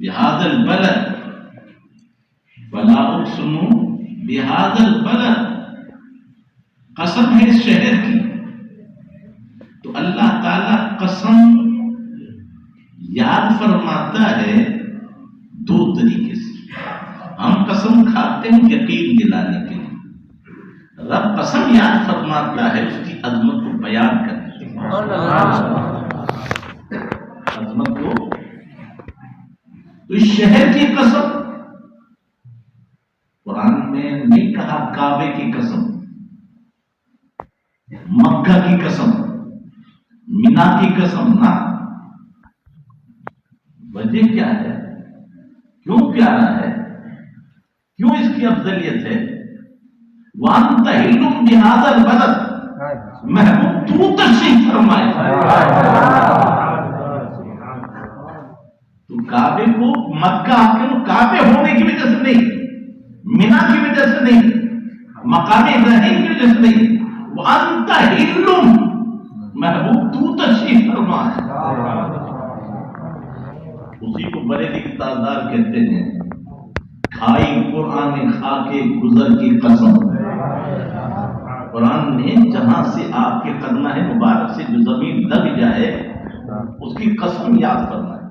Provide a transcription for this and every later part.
بهذا البلد فلا اقسم بهذا البلد، قسم ہے اس شہر کی. تو اللہ تعالی قسم یاد فرماتا ہے دو طریقے سے. ہم قسم کھاتے ہیں یقین دلانے کے لیے، رب قسم یاد فرماتا ہے اس کی عظمت کو بیان کرنے کے لیے. عظمت کو تو اس شہر کی قسم قرآن میں نہیں کہا کعبے کی قسم، مکہ کی قسم، مینا کی قسم نہ. وجہ کیا ہے؟ کیوں پیارا ہے؟ کیوں اس کی افضلیت ہے؟ وَأَنْتَ حِلٌّ بِهَذَا الْبَلَدِ، محبوب تو تشریف فرمائے. تو کعبے کو مکہ کعبے ہونے کی وجہ سے نہیں، مینا کی وجہ سے نہیں، مقام ابراہیم کی وجہ سے نہیں. وَأَنْتَ حِلٌّ، محبوب تو تشریف فرمائے. اسی کو بریلی کی تاجدار کہتے ہیں، کھائی قرآن کھا کے گزر کی قسم. قرآن نے جہاں سے آپ کے قدمہ مبارک سے جو زمین لگ جائے اس کی قسم یاد فرمائے.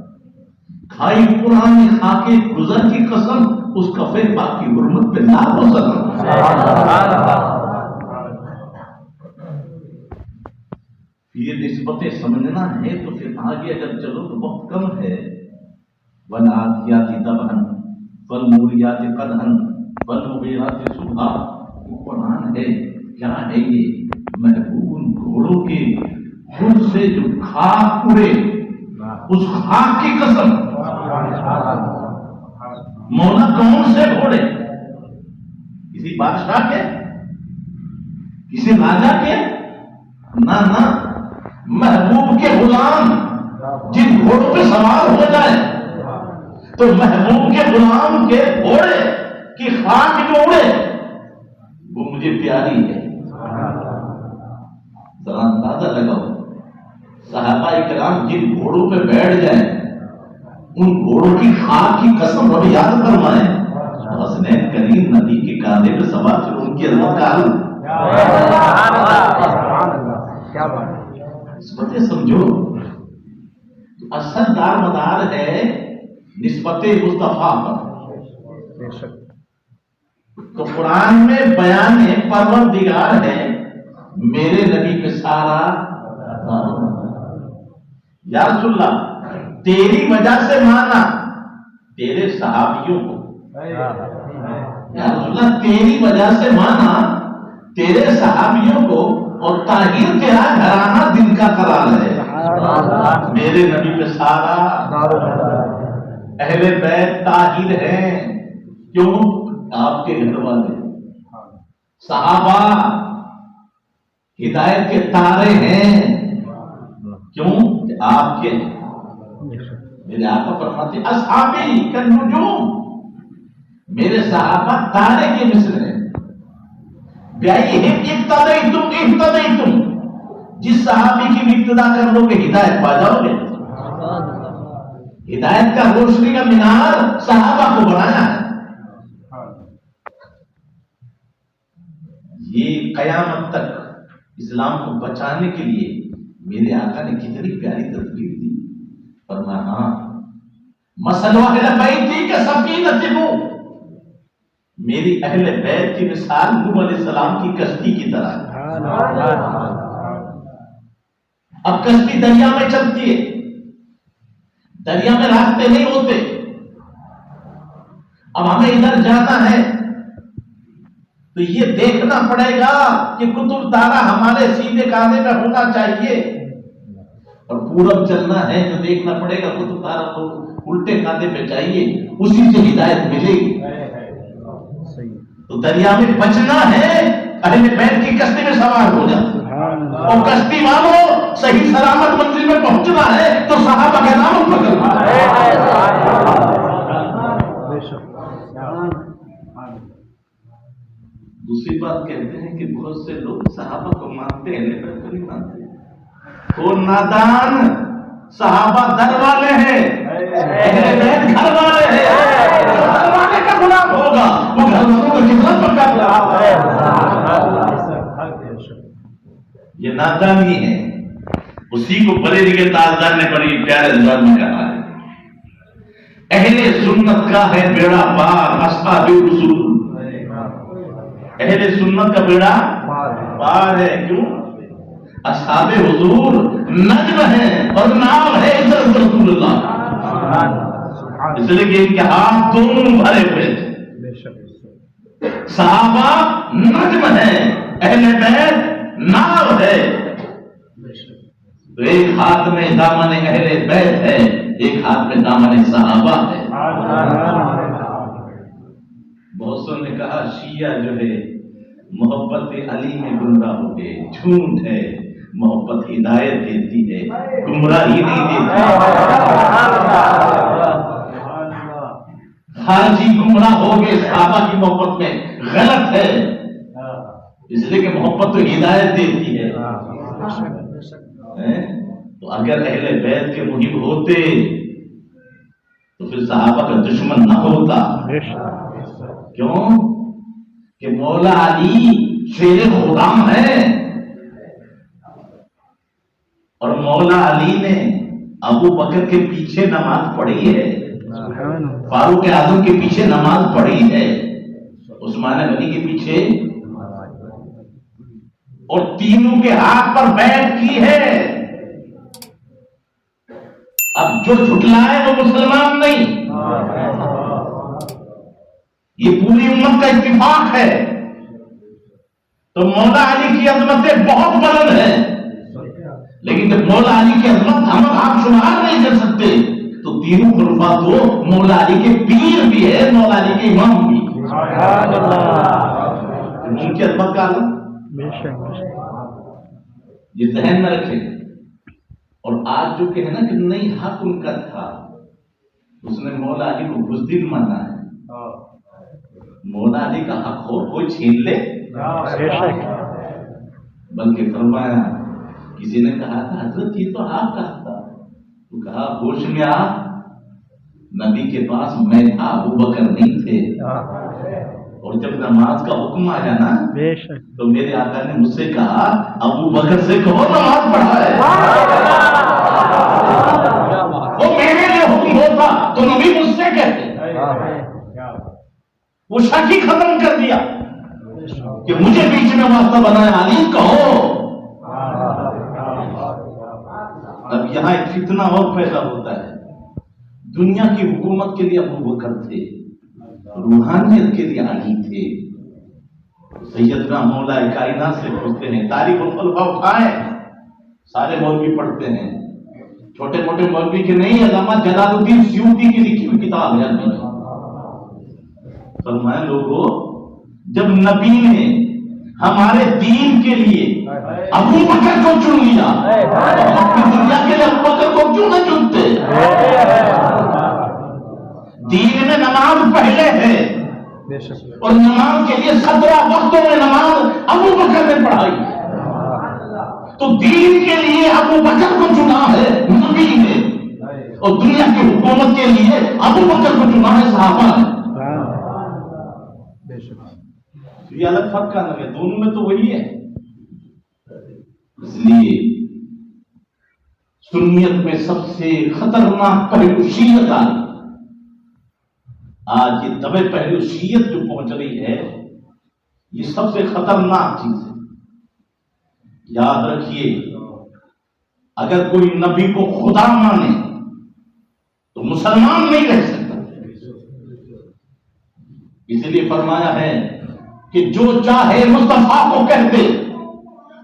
کھائی قرآن کھا کے گزر کی قسم، اس کفے پاک کی حرمت پہ لا وسلم. یہ نسبتیں سمجھنا ہے تو پھر آگے اگر چلو تو وقت کم ہے. والعادیات ضبحا فالموریات قدحا فالمغیرات صبحا. قرآن ہے کیا ہے یہ؟ محبوب ان گھوڑوں کے خود سے جو خاک اڑے اس خاک کی قسم. مولا کون سے گھوڑے؟ کسی بادشاہ کے؟ کسی راجا کے؟ نہ نہ، محبوب کے غلام جن گھوڑوں پہ سوار ہو جائے تو محبوب کے غلام کے گھوڑے کی خاک جو اڑے وہ مجھے پیاری ہے. ذرا اندازہ لگاؤ، صحابہ کرام جن گھوڑوں پہ بیٹھ جائیں ان گھوڑوں کی خاک کی قسم رب یاد فرمائے. حسنین کریم نبی کے کاندھے پہ سوار پھر ان کی عظمت کا حل. نسبتیں سمجھو. اصل دار مدار ہے نسبت مصطفیٰ پر. تو قرآن میں بیان پروردگار ہے میرے نبی پہ سارا. یا رسول اللہ تیری وجہ سے مانا تیرے صحابیوں کو. یا رسول اللہ تیری وجہ سے مانا تیرے صحابیوں کو، اور طاہر تیرا گھرانہ دل کا قرار ہے. میرے نبی پہ سارا اہل بیت طاہر ہیں. کیوں؟ آپ کے گھر والے صحابہ ہدایت کے تارے ہیں. کیوں؟ آپ کے میرے آقا فرماتے اصحابی کالنجوم، میرے صحابہ تارے کے مثل ہیں. اقتدیتم، جس صحابی کی بھی ابتدا کر لو گے ہدایت پا جاؤ گے. ہدایت کا روشنی کا مینار صحابہ کو بنایا ہے. یہ قیامت تک اسلام کو بچانے کے لیے میرے آقا نے کتنی پیاری تدبیر دی. فرمایا ہاں مثل اہل بیتی کسفینۃ نوح، میری اہل بیت کی مثال نوح علیہ السلام کی کشتی کی طرح ہے. اب کشتی دریا میں چلتی ہے، دریا میں راستے نہیں ہوتے. اب ہمیں ادھر جانا ہے تو یہ دیکھنا پڑے گا کہ قطب تارا ہمارے سیدھے کاندھے پہ ہونا چاہیے، اور پورب چلنا ہے تو دیکھنا پڑے گا قطب تارا کو الٹے کاندھے پہ چاہیے. اسی سے ہدایت ملے گی. تو دریا میں بچنا ہے، اہل بیت کی کشتی میں سوار ہو جاتا، اور کشتی والوں صحیح سلامت منزل میں پہنچنا ہے تو صحابہ کا نام پکڑنا ہے. دوسری بات کہتے ہیں کہ بہت سے لوگ صحابہ کو مانتے ہیں لیکن نہیں مانتے. وہ نادان صحابہ در والے ہیں، اہل بیت گھر والے ہیں، گھر والے کا غلام ہوگا وہ گھر والوں کا کتنا پکا غلام ہے۔ یہ نادانی ہے، اسی کو بریلی کے تاجدار نے بڑی پیارے انداز میں کہا ہے، اہل سنت کا ہے بیڑا پار اصحاب رسول، اہل سنت کا بیڑا پار ہے، کیوں؟ اصحاب حضور نجم ہے اور نام ہے عزت رسول اللہ، اس لیے کہ ان کے ہاتھ دونوں بھرے ہوئے تھے، صحابہ نجم ہے، اہل بیت نام ہے، تو ایک ہاتھ میں دامن اہل بیت ہے، ایک ہاتھ میں دامن صحابہ ہے۔ بہت سو نے کہا شیعہ جو ہے محبت علی میں گمراہ ہو گئے، جھوٹ ہے، محبت ہدایت دیتی ہے، گمراہی نہیں دیتی۔ خارجی گمراہ ہو گئے صحابہ کی محبت میں، غلط ہے، اس لیے کہ محبت تو ہدایت دیتی ہے۔ تو اگر اہل بیت کے محب ہوتے تو پھر صحابہ کا دشمن نہ ہوتا، کیوں کہ مولا علی شیر غلام ہے، اور مولا علی نے ابو بکر کے پیچھے نماز پڑھی ہے، فاروق اعظم کے پیچھے نماز پڑھی ہے، عثمان غنی کے پیچھے، اور تینوں کے ہاتھ پر بیعت کی ہے۔ اب جو جھٹلائے وہ مسلمان نہیں، یہ پوری امت کا اتفاق ہے۔ تو مولا علی کی عظمتیں بہت بلند ہیں، لیکن جب مولا علی کی عظمت ہم آپ شمار نہیں کر سکتے تو تینوں خلفاء تو مولا علی کے پیر بھی ہے، مولا علی کے امام بھی، ان کی عظمت کا عالم یہ ذہن میں رکھیں۔ اور آج جو کہ ہے نا کہ نہیں حق ان کا تھا، اس نے مولا علی کو بزدل مانا ہے۔ مولا علی کا حق ہو کوئی چھین لے، بلکہ فرمایا، کسی نے کہا تھا حضرت یہ تو آپ کا تھا، تو کہا ہوش میں آ، نبی کے پاس میں تھا، ابو بکر نہیں تھے، اور جب نماز کا حکم آیا نا تو میرے آقا نے مجھ سے کہا ابو بکر سے کہو نماز پڑھائے، وہ میرے لیے حکم ہوتا تو نبی مجھ سے کہتے، وہ شک ہی ختم کر دیا کہ مجھے بیچ میں واسطہ بنایا، علی کہو۔ اب یہاں ایک فتنہ اور پیدا ہوتا ہے، دنیا کی حکومت کے لیے ابو بکر تھے، روحانیت کے لیے علی تھے۔ سیدنا مولا کائنات سے پوچھتے ہیں، تاریخ الخلفاء اٹھائیں، سارے مولوی پڑھتے ہیں، چھوٹے موٹے مولوی کے نہیں، علامہ جلال الدین سیوطی کی لکھی ہوئی کتاب ہے۔ فرمایا لوگوں، جب نبی نے ہمارے دین کے لیے ابو بکر کو چن لیا، اپنی دنیا کے لیے ابو بکر کو کیوں نہ چنتے؟ دین میں نماز پہلے ہے، اور نماز کے لیے 17 وقتوں میں نماز ابو بکر نے پڑھائی، تو دین کے لیے ابو بکر کو چنا ہے نبی نے، اور دنیا کی حکومت کے لیے ابو بکر کو چنا ہے صحابہ نے۔ یہ الگ فرق کا نہ ہے، دونوں میں تو وہی ہے۔ اس لیے سنیت میں سب سے خطرناک پہلو شیعت آج یہ دبے پہلو شیعت جو پہنچ رہی ہے، یہ سب سے خطرناک چیز ہے۔ یاد رکھیے، اگر کوئی نبی کو خدا مانے تو مسلمان نہیں رہ سکتا۔ اس لیے فرمایا ہے کہ جو چاہے مصطفیٰ کو کہتے،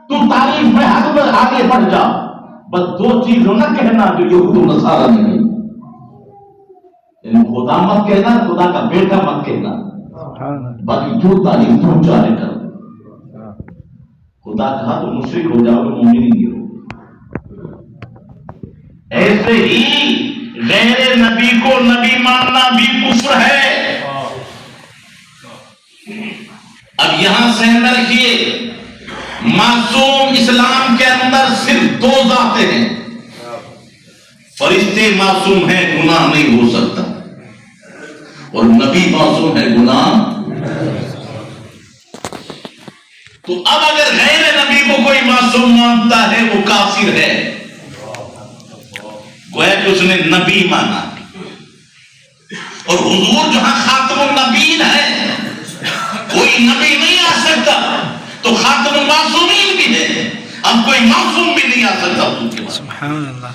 تو تعریف میں حق میں آگے بڑھ جا، بس 2 چیزوں نہ کہنا جو یہود و نصارہ نے کہی، یعنی خدا مت کہنا، خدا کا بیٹا مت کہنا، باقی جو تعریف تم چاہے کر۔ خدا کہا تو مشرک ہو جاؤ گے، مومن نہیں ہو۔ ایسے ہی غیر نبی کو نبی ماننا بھی کفر ہے۔ اب یہاں سے رکھیے، معصوم اسلام کے اندر صرف 2 ذاتیں ہیں، فرشتے معصوم ہیں، گناہ نہیں ہو سکتا، اور نبی معصوم ہے، گناہ۔ تو اب اگر غیر نبی کو کوئی معصوم مانتا ہے وہ کافر ہے، گویا کہ اس نے نبی مانا۔ اور حضور جہاں خاتم النبیین ہے، کوئی نبی نہیں آ سکتا تو خاتم المعصومین بھی ہے، اب کوئی معصوم بھی نہیں آ سکتا حضور کے بعد۔ سبحان اللہ۔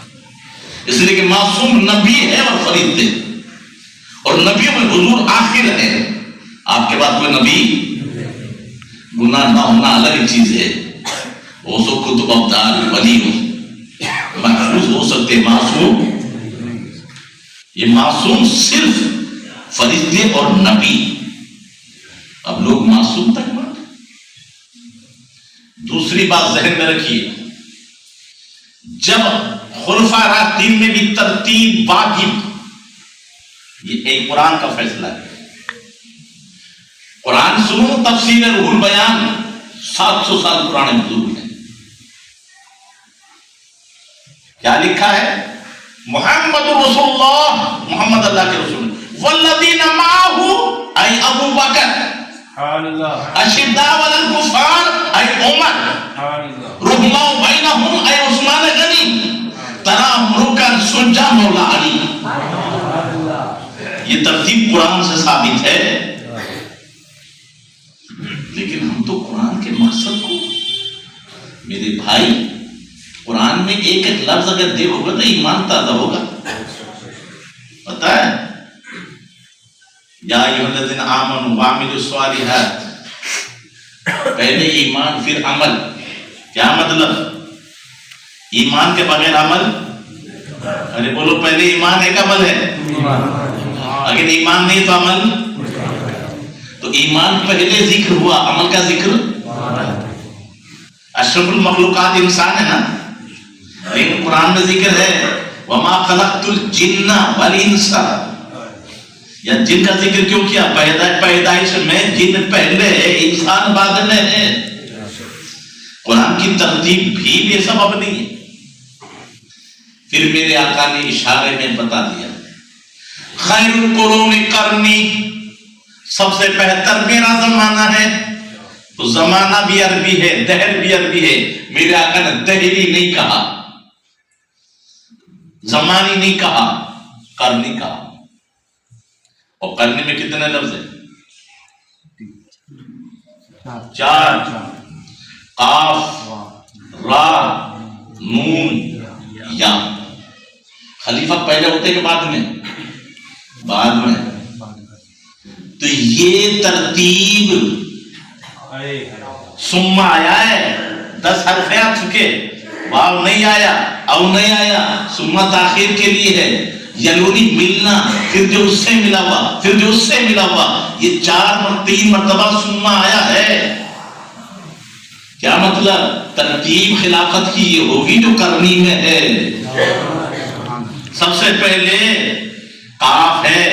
اس لیے کہ معصوم نبی ہے اور فرشتے، اور نبیوں میں حضور آخر ہے، آپ کے بعد کوئی نبی۔ گناہ نہ ہونا الگ چیز ہے، وہ سو کتب ابدال ولی محفوظ ہو سکتے، معصوم۔ یہ معصوم صرف فرشتے اور نبی، اب لوگ معصوم تک مان۔ دوسری بات ذہن میں رکھیے، جب خلفاء راشدین میں بھی ترتیب واجب، یہ ایک قرآن کا فیصلہ ہے۔ قرآن سنو، تفسیر روح البیان 700 سال پرانے بزرگ ہیں، کیا لکھا ہے؟ محمد رسول اللہ، محمد اللہ کے رسول، والذین معہ ای ابو بکر، اشداء علی الکفار ای عمر، رحماء بینہم ای عثمان غنی، تراہم رکن سنجا مولا علی۔ یہ ترتیب قرآن سے ثابت ہے، لیکن ہم تو قرآن کے مقصد کو، میرے بھائی، قرآن میں ایک ایک لفظ اگر دیکھو گے تو ایمان تازہ ہوگا۔ پتہ ہے، یا ایھا الذین آمنوا وعملوا الصالحات، پہلے ایمان پھر عمل۔ کیا مطلب؟ ایمان کے بغیر عمل؟ ارے بولو، پہلے ایمان ایک عمل ہے، اگر ایمان نہیں تو عمل۔ تو ایمان پہلے ذکر ہوا، عمل کا ذکر۔ اشرف المخلوقات انسان ہے نا، لیکن قرآن میں ذکر ہے وَمَا خَلَقْتُ الْجِنَّ وَالْإِنسَ، یا جن کا ذکر کیوں کیا؟ پیدائش میں جن پہلے ہے، انسان بعد میں ہے۔ قرآن کی ترتیب بھی بے سبب نہیں ہے۔ پھر میرے آقا نے اشارے میں بتا دیا، خیر القرون قرنی، سب سے بہتر میرا زمانہ ہے۔ تو زمانہ بھی عربی ہے، دہر بھی عربی ہے، میرے آقا نے دہری نہیں کہا، زمانی نہیں کہا، قرنی کہا۔ اور قرنی میں کتنے لفظ ہیں؟ 4، قاف، را، نون، یا۔ خلیفہ پہلے ہوتے کہ بعد میں؟ بعد میں۔ تو یہ ترتیب ثم آیا ہے، 10 حرف آ چکے، واو نہیں آیا، او نہیں آیا، ثم تاخیر کے لیے ہے، یلونی ملنا، پھر جو اس سے ملا ہوا، پھر جو اس سے ملا ہوا، یہ 3 مرتبہ ثم آیا ہے۔ کیا مطلب؟ ترتیب خلافت کی یہ ہوگی جو کرنی میں ہے۔ سب سے پہلے قاف ہے،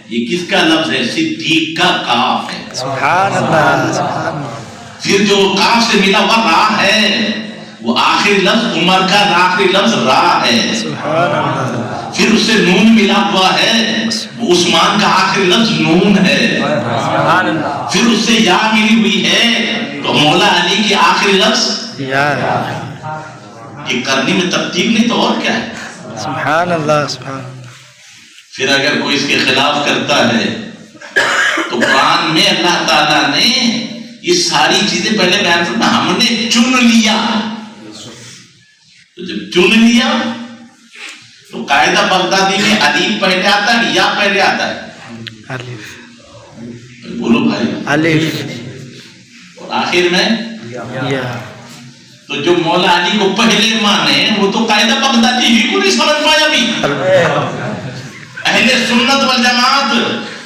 یہ کس کا لفظ ہے؟ صدیق کا قاف ہے۔ سبحان اللہ، سبحان اللہ۔ پھر جو قاف سے ملا ہوا را ہے، وہ آخری لفظ عمر کا آخری لفظ را ہے۔ سبحان اللہ۔ پھر اس سے نون ملا ہوا ہے، وہ عثمان کا آخری لفظ نون ہے۔ سبحان اللہ۔ پھر اس سے یا ملی ہوئی ہے، تو مولا علی کی آخری لفظ یا۔ یہ کرنی میں ترتیب نہیں تو اور کیا ہے؟ سبحان اللہ، سبحان اللہ۔ پھر اگر کوئی اس کے خلاف کرتا ہے تو قرآن میں اللہ تعالیٰ نے یہ ساری چیزیں پہلے بیان فرمایا، ہم نے چن لیا۔ تو جب چن لیا تو قاعدہ بغدادی میں الف پہلے آتا ہے یا پہلے آتا ہے؟ الف۔ بولو بھائی۔ الف۔ اور آخر میں یا۔ تو جو مولا علی کو پہلے مانے وہ تو قاعدہ بغدادی ہی کو نہیں سمجھ پایا بھی۔ اہل سنت والجماعت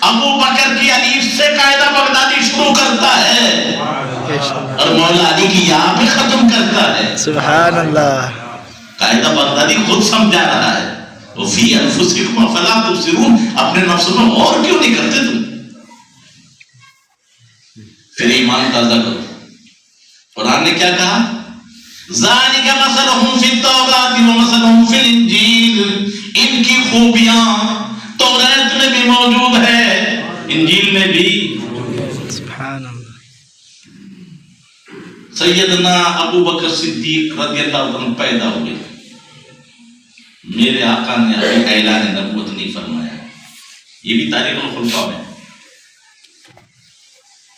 ابو بکر کی الف سے قاعدہ بغدادی شروع کرتا ہے اور مولا علی کی یا پہ ختم کرتا ہے۔ سبحان اللہ۔ قاعدہ بغدادی خود سمجھا رہا ہے، وفی انفسکم افلا تبصرون، اپنے نفسوں میں اور کیوں نہیں کرتے تم؟ پھر ایمان تازہ کرو۔ قرآن نے کیا کہا؟ ذالک مثلہم فی التوراۃ ومثلہم فی الانجیل، ان کی خوبیاں توریت میں بھی موجود ہے، انجیل میں بھی۔ سبحان اللہ۔ سیدنا ابو بکر صدیق رضی اللہ عنہ پیدا ہوئے، میرے آقا نے ابھی اعلان نبوت نہیں فرمایا، یہ بھی تاریخ الخلفاء میں۔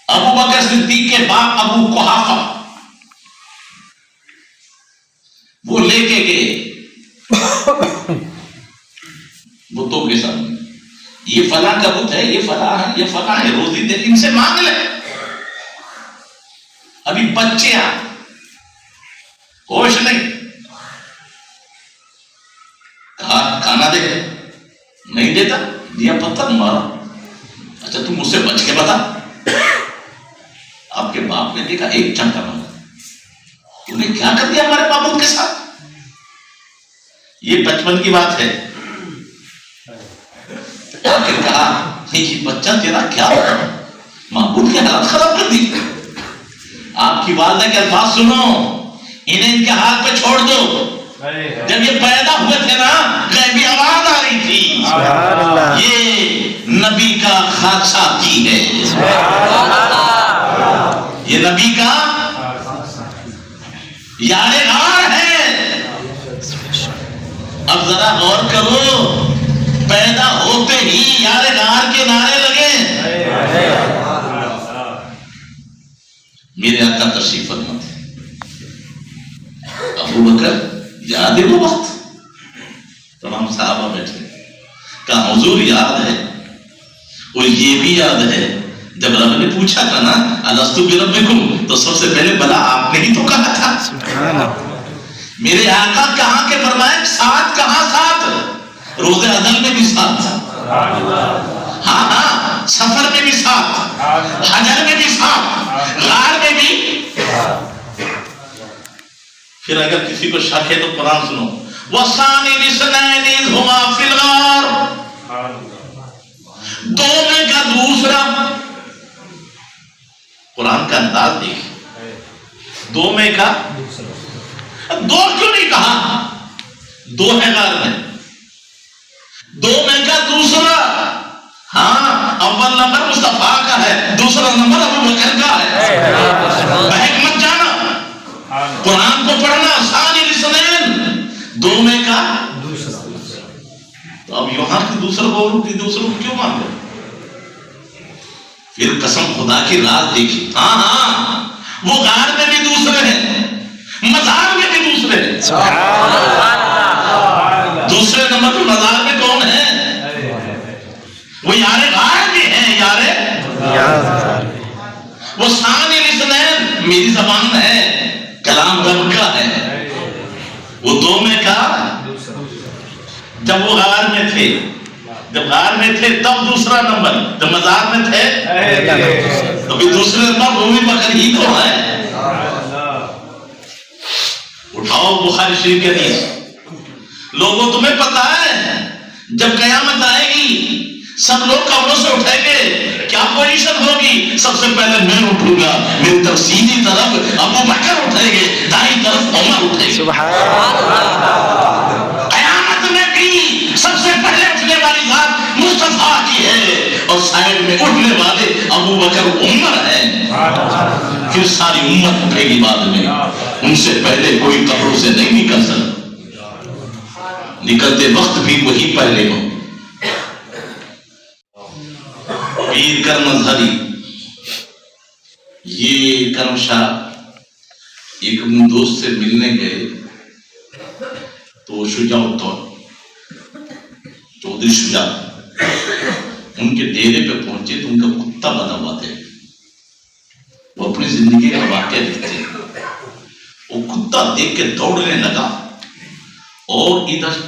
ابو بکر صدیق کے باپ ابو قحافہ وہ لے کے گئے بتوں کے سامنے، یہ فلاں کا بت ہے، یہ فلاں ہے، یہ فلاں ہے، روزی دے، ان سے مانگ لے۔ ابھی بچے ہوش نہیں، کھانا دے، نہیں دیتا، دیا پتھر مارا۔ اچھا تم مجھ سے بچ کے بتا۔ آپ کے باپ نے دیکھا ایک چنکا مارا، تم نے کیا کر دیا ہمارے معبود کے ساتھ؟ یہ بچپن کی بات ہے۔ آخر کہا یہ بچہ تیرا کیا ہوگا، معبود کی حالت خراب کر دی۔ آپ کی والدہ کے الفاظ سنو، انہیں ان کے ہاتھ پہ چھوڑ دو۔ جب یہ پیدا ہوئے تھے نا، غیبی آواز آ رہی تھی، یہ نبی کا خادثہ کی ہے، یہ نبی کا یار غار ہے۔ اب ذرا غور کرو، پیدا ہوتے ہی یار غار کے نعرے لگے۔ میرے آقا تشریف فرما تھے، ابو بکر یاد ہے وہ وقت؟ تمام صحابہ بیٹھے، کہا حضور یاد ہے، اور یہ بھی یاد ہے جب رب نے پوچھا تھا نا الستو بربکم، تو سب سے پہلے بلا آپ نے ہی تو کہا تھا۔ میرے آقا کہاں کے فرمائے، ساتھ کہاں ساتھ، روزے ازل میں بھی ساتھ تھا، ہاں ہاں سفر میں بھی ساتھ، حجر میں بھی ساتھ، غار میں بھی۔ پھر اگر کسی کو شک ہے تو قرآن سنو، وَثَانِي اثْنَيْنِ إِذْ هُمَا فِي الْغَارِ، دو میں کا دوسرا، قرآن کا انداز دیکھیں، دو میں کا دو کیوں نہیں کہا؟ دو ہے غار میں، دو میں کا دوسرا، ہاں اول نمبر مصطفیٰ کا ہے، دوسرا نمبر ابو بکر کا ہے۔ بہک مت جانا، قرآن کو پڑھنا، ثانی الاثنین، دو میں کا دوسرا۔ تو اب یہاں کی دوسروں کو کیوں مان لو؟ پھر قسم خدا کی راز دیکھی، ہاں ہاں وہ غار میں بھی دوسرے ہیں، مزار میں بھی دوسرے ہیں۔ دوسرے نمبر پہ مزار میں کون ہے؟ وہ یار غار بھی ہیں، یار وہ ثانی الاثنین میری زبان ہے، کلام رب کا ہے، وہ دو میں کا۔ جب وہ غار میں تھے، جب غار میں تھے تب دوسرا نمبر، جب مزار میں تھے تو بھی دوسرے نمبر ابو بکر ہی تو ہے۔ اٹھاؤ بخاری شریف کے حدیث، لوگوں تمہیں پتا ہے جب قیامت آئے گی سب لوگ قبروں سے اٹھیں گے، کیا پوزیشن ہوگی؟ سب سے پہلے میں اٹھوں گا، میری طرف سیدھی طرف ابو بکر اٹھیں گے، دائیں طرف عمر اٹھیں گے۔ قیامت میں بھی سب سے پہلے اٹھنے والی ذات مصطفیٰ کی ہے، اور سائڈ میں اٹھنے والے ابو بکر عمر ہیں۔ پھر ساری امت اٹھے گی بعد میں، ان سے پہلے کوئی قبروں سے نہیں نکل سکتا، نکلتے وقت بھی وہی پہلے ہوں۔ پیر کرم ازہری، یہ کرم شاہ ایک اپنے دوست سے ملنے گئے تو شجاع الدولہ چودھری شجاع ان کے ڈیرے پہ پہنچے تو ان کا کتا بنا ہوا تھا، وہ اپنی زندگی کا واقعہ لکھتے ہیں۔ وہ کتا دیکھ کے دوڑنے لگا، اور ادھر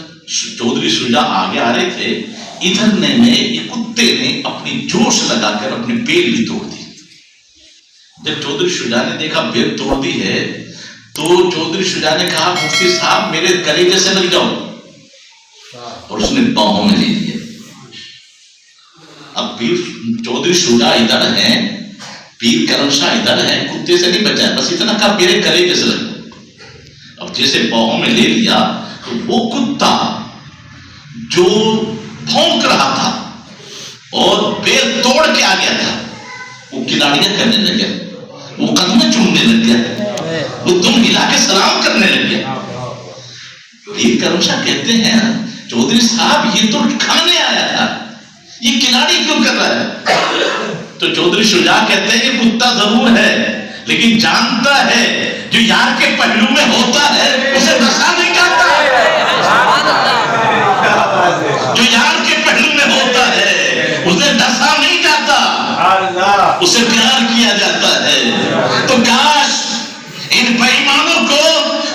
چودھری شجاع آگے آ رہے تھے، ادھر نے یہ کتے نے اپنی جوش لگا کر اپنی بیل بھی توڑ دی۔ جب چودھری شجاع نے دیکھا بیل توڑ دی ہے تو چودھری شجاع نے کہا مفتی صاحب میرے کلیجے سے لگ جاؤ، اور اس نے باہوں میں لے لیا۔ اب پیر چودھری شجاع ادھر ہیں، پیر کرم شاہ ادھر ہیں، کتے سے نہیں بچا، بس اتنا کہا میرے کلیجے سے لگ۔ اب جیسے باہوں میں لے لیا تو وہ کتا جو بھونک رہا تھا اور پیر توڑ کے آ گیا تھا وہ کلاڑیاں کرنے لگ گیا, وہ قدمیں چومنے لگ گیا, وہ دم ہلا کے سلام کرنے لگ گیا. پیر کرم شاہ کہتے ہیں چودھری صاحب یہ تو کھانے آیا تھا, یہ کلاڑی کیوں کر رہا ہے؟ تو چودھری شجاع کہتے ہیں یہ کتا ضرور ہے لیکن جانتا ہے جو یار کے پہلو میں ہوتا ہے اسے نشہ نہیں جاتا, جو یار کے پہلو میں ہوتا ہے اسے نشہ نہیں جاتا, اسے پیار کیا جاتا ہے. تو کاش ان بے ایمانوں کو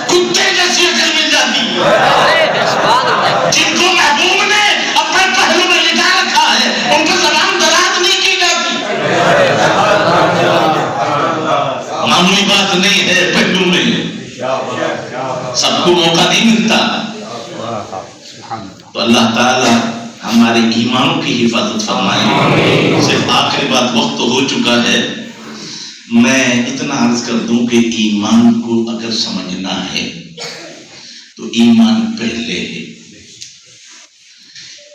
کتے جیسی عقل مل جاتی جن کو محبوب نے اپنے پہلو میں لٹا رکھا ہے, ان کو زبان دراز نہیں کی جاتی. معمولی بات نہیں ہے, پہلو میں سب کو موقع نہیں ملتا. تو اللہ تعالی ہمارے ایمانوں کی حفاظت فرمائے. صرف آخری بات, وقت تو ہو چکا ہے, میں اتنا عرض کر دوں کہ ایمان کو اگر سمجھنا ہے تو ایمان پہلے ہے.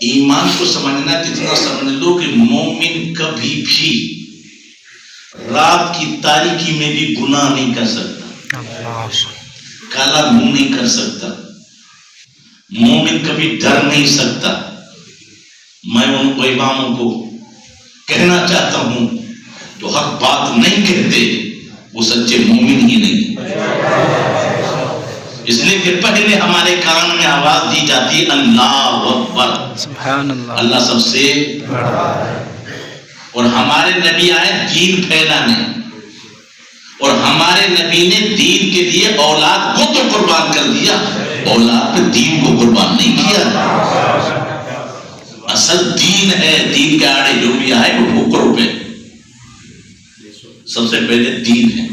ایمان کو سمجھنا کتنا سمجھ لو کہ مومن کبھی بھی رات کی تاریکی میں بھی گناہ نہیں کر سکتا, کالا منہ نہیں کر سکتا, مومن کبھی ڈر نہیں سکتا. میں ان کو اماموں کو کہنا چاہتا ہوں جو حق بات نہیں کہتے وہ سچے مومن ہی نہیں. اس لیے کہ پہلے ہمارے کان میں آواز دی جاتی اللہ اکبر, سبحان اللہ, اللہ سب سے اور ہمارے نبی آئے دین پھیلانے, اور ہمارے نبی نے دین کے لیے اولاد کو تو قربان کر دیا, اولاد پہ دین کو قربان نہیں کیا. اصل دین ہے, دین کے آڑے جو بھی آئے وہ ٹھوکروں پہ, سب سے پہلے دین ہے.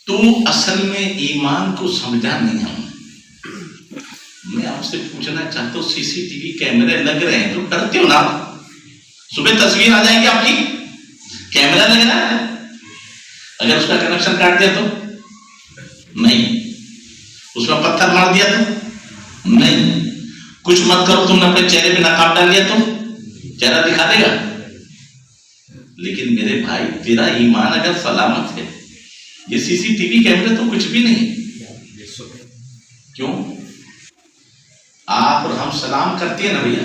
تو اصل میں ایمان کو سمجھا نہیں ہم. میں آپ سے پوچھنا چاہتا ہوں, سی سی ٹی وی کیمرے لگ رہے ہیں تو ڈرتے ہو نا؟ صبح تصویر آ جائے گی آپ کی, کیمرہ لگ رہا ہے, اگر اس کا کنیکشن کاٹ دیا تو نہیں, اس میں پتھر مار دیا تو نہیں, کچھ مت کرو تم نے اپنے چہرے پہ نقاب ڈال لیا تو چہرہ دکھا دے گا. لیکن میرے بھائی تیرا ایمان اگر سلامت ہے, یہ سی سی ٹی وی کیمرے تو کچھ بھی نہیں. کیوں آپ اور ہم سلام کرتے ہیں نا بھیا,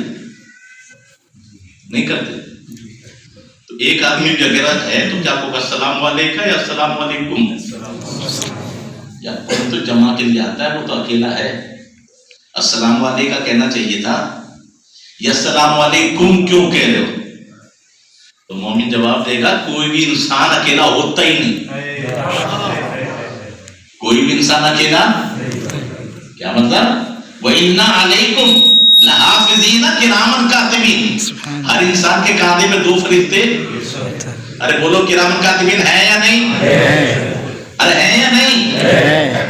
نہیں کرتے؟ تو ایک آدمی بھی اگر ہے تو کیا ہوگا, السلام علیکم یا السلام علیکم, یا کوئی تو جمع کے لیے آتا ہے, وہ تو اکیلا ہے. السلام علیکم کہنا چاہیے تھا, یا السلام علیکم کیوں کہہ رہے ہو؟ تو مومن جواب دے گا کوئی بھی انسان اکیلا ہوتا ہی نہیں, کوئی بھی انسان اکیلا. کیا مطلب؟ وَإِنَّ عَلَيْكُمْ لَحَافِظِينَ كِرَامًا كَاتِبِينَ, ہر انسان کے کاندھے میں 2 فرشتے. ارے بولو کرامن کاتبین ہے یا نہیں؟ ارے ہے یا نہیں؟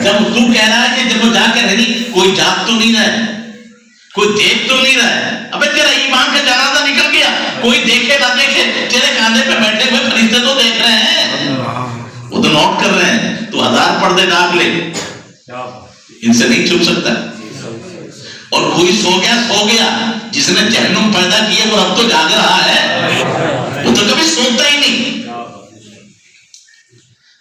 جب تو کہہ رہا ہے کہ جب وہ جا کے رہی, کوئی جاگ تو نہیں رہا ہے, کوئی دیکھ تو نہیں رہا ہے. ابے تیرا ایمان کا جنازہ نکل گیا, کوئی دیکھے نہ دیکھے تیرے کاندھے پہ بیٹھے ہوئے فرشتے تو دیکھ رہے ہیں, وہ تو نوٹ کر رہے ہیں. تو 1000 پردے ڈاک لے, ان سے نہیں چھپ سکتا. اور کوئی سو گیا, جس نے جہنم پیدا کیا وہ اب تو جاگ رہا ہے, وہ تو کبھی سوتا ہی نہیں.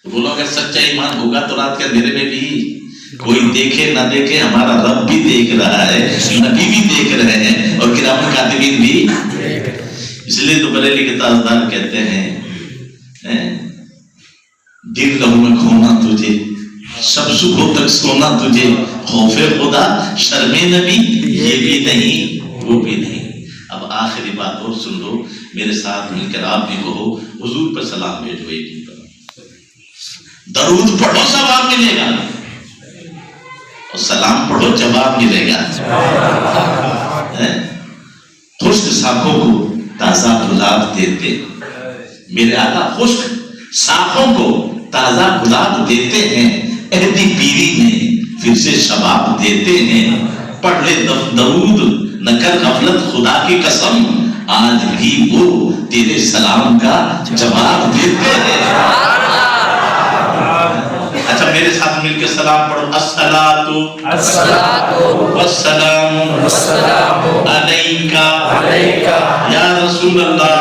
بولو اگر سچا ایمان ہوگا تو رات کے اندھیرے میں بھی کوئی دیکھے نہ دیکھے ہمارا رب بھی دیکھ رہا ہے, نبی بھی دیکھ رہے ہیں, اور کرام کاتبین بھی. اس لیے تو بریلی کے تاجدار کہتے ہیں دل لہو میں کھونا تجھے, سب صبح تک سونا تجھے, خوف خدا شرم نبی یہ بھی نہیں وہ بھی نہیں. اب آخری بات اور سن لو, میرے ساتھ مل کر آپ بھی کہو حضور پر سلام بھیجو, ایک درود پڑھو ثواب ملے گا, اور سلام پڑھو جواب ملے گا. خشک ساکھوں کو تازہ گلاب دیتے, میرے آقا خشک ساکھوں کو تازہ گلاب دیتے ہیں, عہدی پیری میں پھر سے شباب دیتے ہیں. پڑھ لے درود نہ کر غفلت خدا کی قسم, آج بھی وہ تیرے سلام کا جواب دیتے ہیں. اچھا میرے ساتھ مل کے سلام پڑھو. الصلاۃ والسلام علیکا یا رسول اللہ.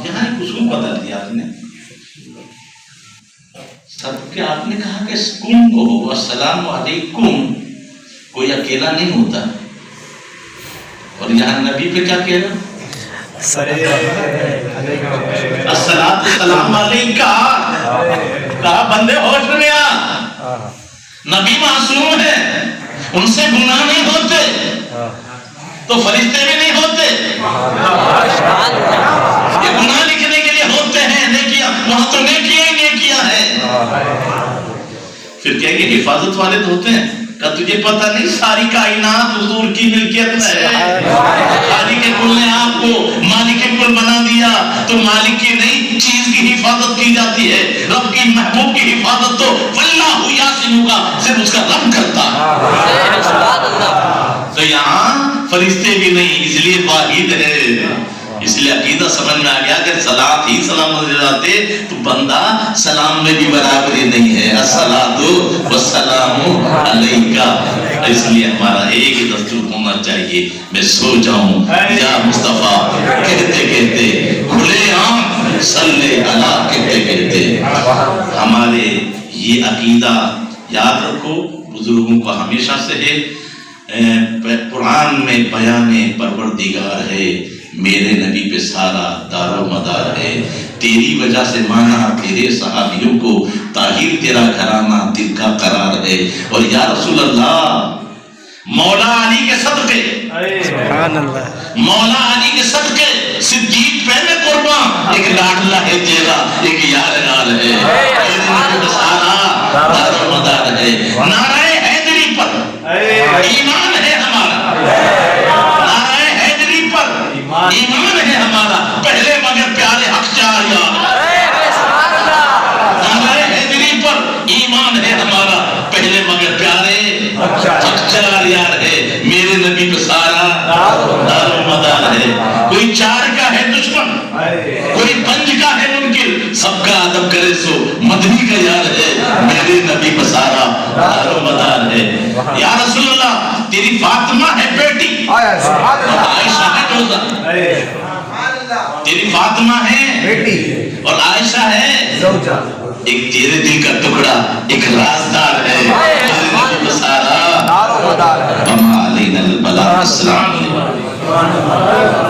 یہاں ایک اصول بدل دیا آپ نے. سب کے آپ نے کہا کہ کم کو السلام علیکم کوئی اکیلا نہیں ہوتا. اور یہاں نبی پہ کیا کہہ رہا؟ الصلاۃ والسلام علیکا. کہا بندے ہوش میں آ. نبی معصوم ہے, ان سے گناہ نہیں ہوتے تو فرشتے بھی نہیں ہوتے. یہ گناہ لکھنے کے لیے ہوتے ہیں, نیکیاں وہاں تو نیکیاں ہی نیکیاں ہے. پھر کہیں گے حفاظت والے تو ہوتے ہیں. کہ تجھے پتہ نہیں ساری کائنات حضور کی ملکیت میں ہے. خالق کل نے آپ کو مالک کل بنا دیا تو مالک کی نہیں چیز کی حفاظت کی جاتی ہے. رب کی محبوب کی حفاظت تو واللہ یعصمک صرف اس کا رب کرتا ہے. تو یہاں فرشتے بھی نہیں, اس لیے واحد ہے. اس لیے عقیدہ سمجھ میں آ گیا کہ صلاۃ ہی سلام ہو جاتے تو بندہ سلام میں بھی برابری نہیں ہے. الصلاۃ والسلام علیکا. اس لیے ہمارا ایک ہی دستور ہونا چاہیے. میں سو جاؤں یا مصطفیٰ کہتے کہتے, کھلے عام صلی اللہ کہتے کہتے. ہمارے یہ عقیدہ یاد رکھو, بزرگوں کو ہمیشہ سے ہے. قرآن میں بیان پروردگار ہے, میرے نبی پہ سارا دار و مدار ہے. تیری وجہ سے مانا تیرے صحابیوں کو, طاہر تیرا گھرانہ دل کا قرار ہے. اور یا رسول اللہ مولا علی کے صدقے, سبحان اللہ, مولا علی کے صدقے صدیق پہ میں قربان. ایک لاڈلا ہے تیرا, ایک یادگار ہے. میرے نبی پہ سارا دار و مدار ہے. نعرہ حیدری پر ایمان ہے ہمارا, نعرہ حیدری پر ایمان ہے ہمارا. پہلے مگر پیارے حق چار یار, نعرہ حیدری پر ایمان ہے ہمارا. پہلے مگر پیارے حق چار یار ہے. میرے نبی پہ سارا دار و مدار ہے. کوئی چار کا ہے دشمن, کوئی پنج کا ہے منکر, سب کا ادب کرے سو مدنی کا یار ہے. میرے نبی پہ سارا دار و مدار ہے. یا رسول اللہ تیری فاطمہ ہے بیٹی اور عائشہ ہے روزہ. تیری فاطمہ ہے بیٹی اور عائشہ ہے زوجہ. ایک تیرے دل کا ٹکڑا, ایک رازدار ہے. میرے نبی پہ سارا دار و مدار ہے. السلام علیکم.